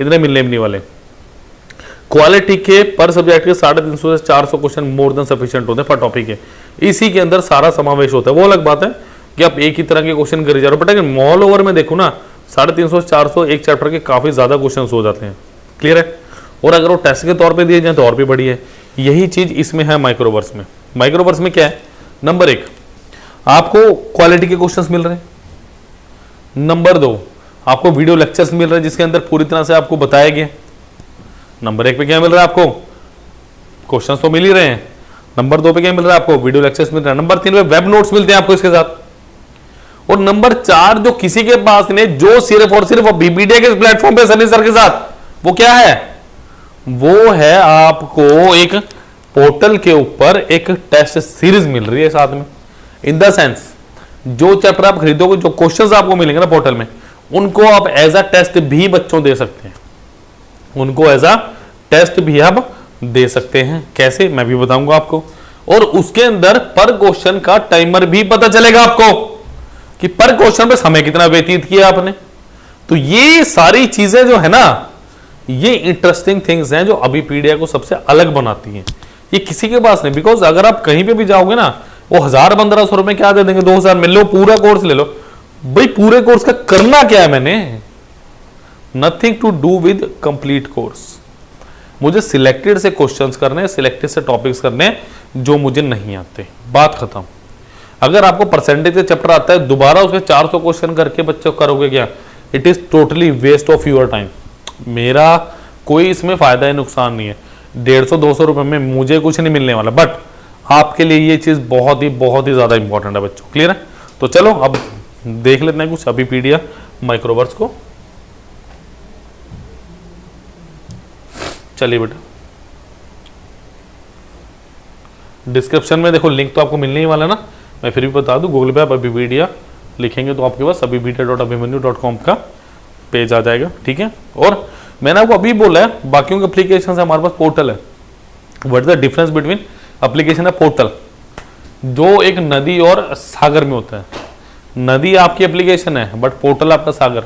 इतने मिलने भी नहीं वाले। क्वालिटी के पर सब्जेक्ट के 350 से 400 क्वेश्चन मोर देन सफिशिएंट होते हैं पर टॉपिक है, इसी के अंदर सारा समावेश होता है। वो अलग बात है कि आप एक ही तरह के क्वेश्चन कर जा रहे हो, बट अगर मॉल ओवर में देखो ना 350 से 400 एक चैप्टर के काफी ज्यादा क्वेश्चन हो जाते हैं, क्लियर है। और अगर वो टेस्ट के तौर पे दिए जाए तो और भी बढ़िया है। यही चीज इसमें है माइक्रोवर्स में। माइक्रोवर्स में क्या है, नंबर 1 आपको क्वालिटी के क्वेश्चंस मिल रहे हैं, नंबर 2 आपको वीडियो लेक्चर्स मिल रहे हैं जिसके अंदर पूरी तरह से आपको बताया गया। नंबर 1 पे क्या मिल रहा है आपको, क्वेश्चंस तो मिल ही रहे हैं, नंबर 2 पे क्या मिल रहा है आपको, वीडियो लेक्चर्स मिल रहे हैं, नंबर 3 पे वेब नोट्स मिलते हैं आपको इसके साथ, और नंबर 4 जो किसी के पास नहीं, जो सिर्फ और सिर्फ बीबीडीए के प्लेटफॉर्म पे सनी सर के साथ, वो क्या है, वो है आपको एक पोर्टल के ऊपर एक टेस्ट सीरीज मिल रही है साथ में। इन द सेंस जो चैप्टर आप खरीदोगे, जो क्वेश्चंस आपको मिलेंगे ना पोर्टल में, उनको आप एज अ टेस्ट भी बच्चों दे सकते हैं, उनको एज अ टेस्ट भी आप दे सकते हैं। कैसे मैं भी बताऊंगा आपको, और उसके अंदर पर क्वेश्चन का टाइमर भी पता चलेगा आपको कि पर क्वेश्चन पे समय कितना व्यतीत किया आपने। तो ये सारी चीजें जो है ना, ये इंटरेस्टिंग थिंग्स हैं जो अभी पीडीएफ को सबसे अलग बनाती हैं, ये किसी के पास नहीं। बिकॉज अगर आप कहीं पे भी जाओगे ना, वो 1000-1500 रुपए क्या दे देंगे, 2000 मिल लो, पूरा कोर्स ले लो। भाई पूरे कोर्स का करना क्या है मैंने, nothing to do with complete course. मुझे सिलेक्टेड से क्वेश्चंस करने हैं, सिलेक्टेड से टॉपिक्स करने हैं जो मुझे नहीं आते, बात खत्म। अगर आपको परसेंटेज का चैप्टर आता है, दोबारा उसके 400 क्वेश्चन करके बच्चों करोगे क्या? It is totally waste of your time. मेरा कोई इसमें फायदा है, नुकसान नहीं है। 150-200 रुपए में मुझे कुछ नहीं मिलने वाला, बट आपके लिए ये चीज बहुत ही ज्यादा इंपॉर्टेंट है बच्चों। क्लियर है? तो चलो अब देख लेते हैं कुछ अबीपीडिया माइक्रोवर्स को। चलिए बेटा, डिस्क्रिप्शन में देखो लिंक तो आपको मिलने ही वाला है ना, मैं फिर भी बता दूं, गूगल पे आप अबीपीडिया लिखेंगे तो आपके पास abipedia.abhimanyu.com का पेज आ जाएगा। ठीक है, और मैंने आपको अभी बोला है बाकियों के एप्लीकेशन से हमारे पास पोर्टल है। What is the difference between application है पोर्टल? जो एक नदी और सागर में होता है, नदी आपकी एप्लीकेशन है बट पोर्टल आपका सागर।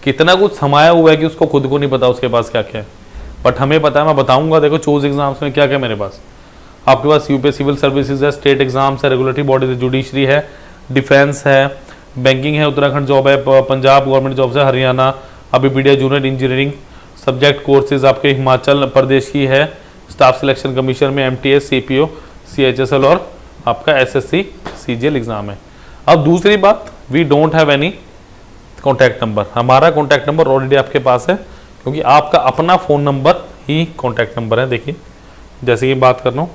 कितना कुछ समाया हुआ है कि उसको खुद को नहीं पता उसके पास क्या क्या है, बट हमें पता है। मैं बताऊंगा, देखो चूज एग्जाम्स में क्या क्या मेरे पास, आपके पास यूपी सिविल सर्विसेज है, स्टेट एग्जाम्स है, रेगुलेटरी बॉडीज है, जुडिशरी है, डिफेंस है, बैंकिंग है, उत्तराखंड जॉब है, पंजाब गवर्नमेंट जॉब्स है, हरियाणा, अबीपीडिया जूनियर इंजीनियरिंग, सब्जेक्ट कोर्सेज आपके हिमाचल प्रदेश की है, स्टाफ सिलेक्शन कमीशन में एमटीएस, सीपीओ, सीएचएसएल और आपका एसएससी सीजीएल एग्जाम है। अब दूसरी बात, we don't have any contact number. हमारा कॉन्टैक्ट नंबर ऑलरेडी आपके पास है, क्योंकि आपका अपना फ़ोन नंबर ही कॉन्टैक्ट नंबर है। देखिए जैसे कि बात कर रहा हूँ,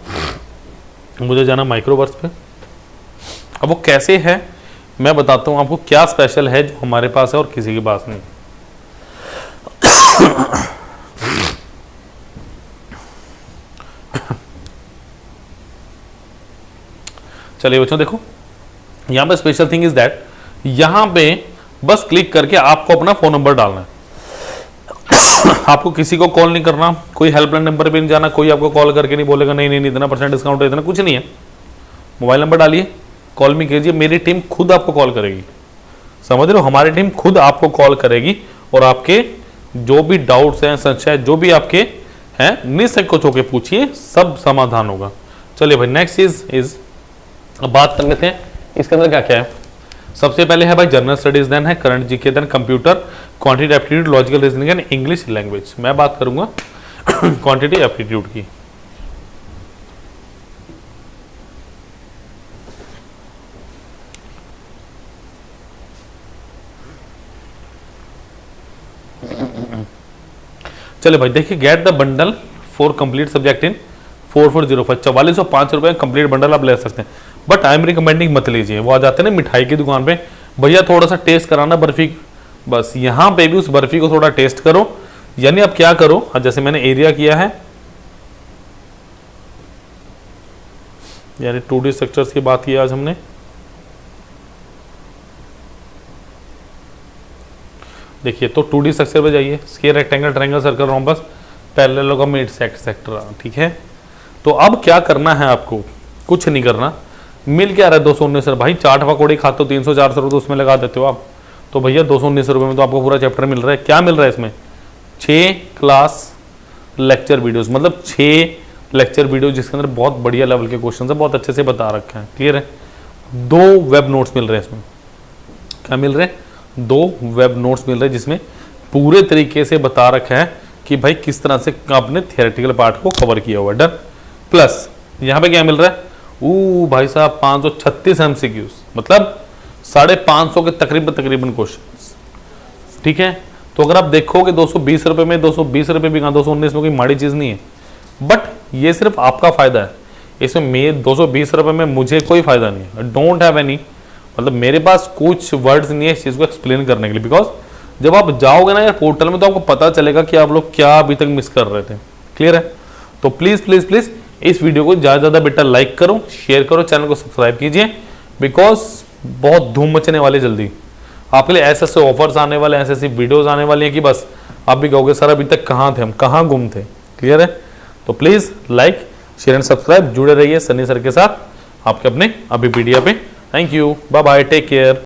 मुझे जाना माइक्रोवर्स पे। अब वो कैसे है मैं बताता हूँ आपको, क्या स्पेशल है जो हमारे पास है और किसी के पास नहीं। चलिए बच्चों देखो, यहाँ पे स्पेशल थिंग इज दैट, यहाँ पे बस क्लिक करके आपको अपना फोन नंबर डालना है। आपको किसी को कॉल नहीं करना, कोई हेल्पलाइन नंबर पे नहीं जाना, कोई आपको कॉल करके नहीं बोलेगा नहीं नहीं इतना % डिस्काउंट है, इतना कुछ नहीं है। मोबाइल नंबर डालिए, कॉल मी कीजिए, मेरी टीम खुद आपको कॉल करेगी। समझ रहे हो, हमारी टीम खुद आपको कॉल करेगी और आपके जो भी डाउट्स हैं, संशय जो भी आपके हैं, निसंकोच होकर पूछिए, सब समाधान होगा। चलिए भाई नेक्स्ट इज अब बात कर लेते हैं इसके अंदर क्या क्या है। सबसे पहले है भाई जनरल स्टडीज, देन है current GK, then computer, quantity aptitude, logical reasoning and English language. मैं बात करूंगा क्वांटिटी एप्टीट्यूड की। चलिए भाई देखिए, get the bundle for complete subject in 4405, 4405 रुपए कंप्लीट बंडल आप ले सकते हैं। बट आई एम रिकमेंडिंग मत लीजिए, वो आ जाते हैं ना मिठाई की दुकान पे, भैया थोड़ा सा टेस्ट कराना बर्फी, बस यहाँ पे भी उस बर्फी को थोड़ा टेस्ट करो। यानी आप क्या करो, जैसे मैंने एरिया किया है, यानी 2D स्ट्रक्चर्स की बात की आज हमने। देखिए तो 2D स्ट्रक्चर पे जाइए, square, rectangle, triangle, circle, rhombus, parallelogram, etcetera. ठीक है, तो अब क्या करना है आपको, कुछ नहीं करना। मिल क्या रहा है 219 भाई, चाट पकौड़ी खाते हो 300-400 रुपये तो उसमें लगा देते हो आप, तो भैया 219 रुपये में तो आपको पूरा चैप्टर मिल रहा है। क्या मिल रहा है इसमें? 6 क्लास लेक्चर वीडियोस, मतलब 6 लेक्चर वीडियो जिसके अंदर बहुत बढ़िया लेवल के क्वेश्चन है, बहुत अच्छे से बता रखा है। क्लियर है? 2 वेब नोट्स मिल रहे हैं इसमें। क्या मिल रहे हैं? 2 वेब नोट्स मिल रहे हैं जिसमें पूरे तरीके से बता रखा है कि भाई किस तरह से आपने थियोरेटिकल पार्ट को कवर किया हुआ है। डन। प्लस यहाँ पे क्या मिल रहा है? भाई साहब 536 MCQs, मतलब 550 के तकरीबन क्वेश्चन। ठीक है, तो अगर आप देखोगे 220 रुपए में, 220 रुपए भी कहाँ, 219 में कोई माड़ी चीज नहीं है, बट ये सिर्फ आपका फायदा है। इसमें मैं 220 रुपए में मुझे कोई फायदा नहीं है, डोंट हैव एनी, मतलब मेरे पास कुछ वर्ड्स नहीं है इस चीज को एक्सप्लेन करने के लिए। बिकॉज जब आप जाओगे ना यार पोर्टल में, तो आपको पता चलेगा कि आप लोग क्या अभी तक मिस कर रहे थे। क्लियर है? तो प्लीज प्लीज प्लीज इस वीडियो को ज्यादा ज्यादा बेटा लाइक करो, शेयर करो, चैनल को सब्सक्राइब कीजिए, बिकॉज बहुत धूम मचने वाली जल्दी आपके लिए ऐसे ऐसे ऑफर्स आने वाले, ऐसे ऐसी वीडियोस आने वाली है कि बस आप भी कहोगे सर अभी तक कहाँ थे हम, कहाँ गुम थे। क्लियर है? तो please like, share and subscribe, जुड़े रहिए सनी सर के साथ आपके अपने अबीपीडिया पे। Thank you, bye bye, take care.